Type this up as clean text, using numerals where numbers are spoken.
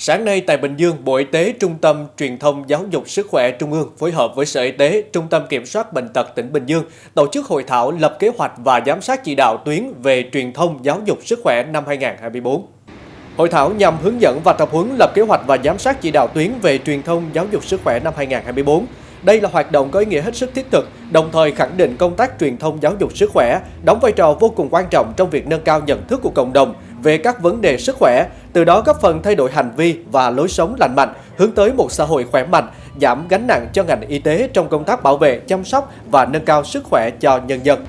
Sáng nay tại Bình Dương, Bộ Y tế, Trung tâm Truyền thông Giáo dục Sức khỏe Trung ương phối hợp với Sở Y tế, Trung tâm Kiểm soát Bệnh tật tỉnh Bình Dương tổ chức hội thảo lập kế hoạch và giám sát chỉ đạo tuyến về truyền thông giáo dục sức khỏe năm 2024. Hội thảo nhằm hướng dẫn và tập huấn lập kế hoạch và giám sát chỉ đạo tuyến về truyền thông giáo dục sức khỏe năm 2024. Đây là hoạt động có ý nghĩa hết sức thiết thực, đồng thời khẳng định công tác truyền thông giáo dục sức khỏe đóng vai trò vô cùng quan trọng trong việc nâng cao nhận thức của cộng đồng về các vấn đề sức khỏe, từ đó góp phần thay đổi hành vi và lối sống lành mạnh, hướng tới một xã hội khỏe mạnh, giảm gánh nặng cho ngành y tế trong công tác bảo vệ, chăm sóc và nâng cao sức khỏe cho nhân dân.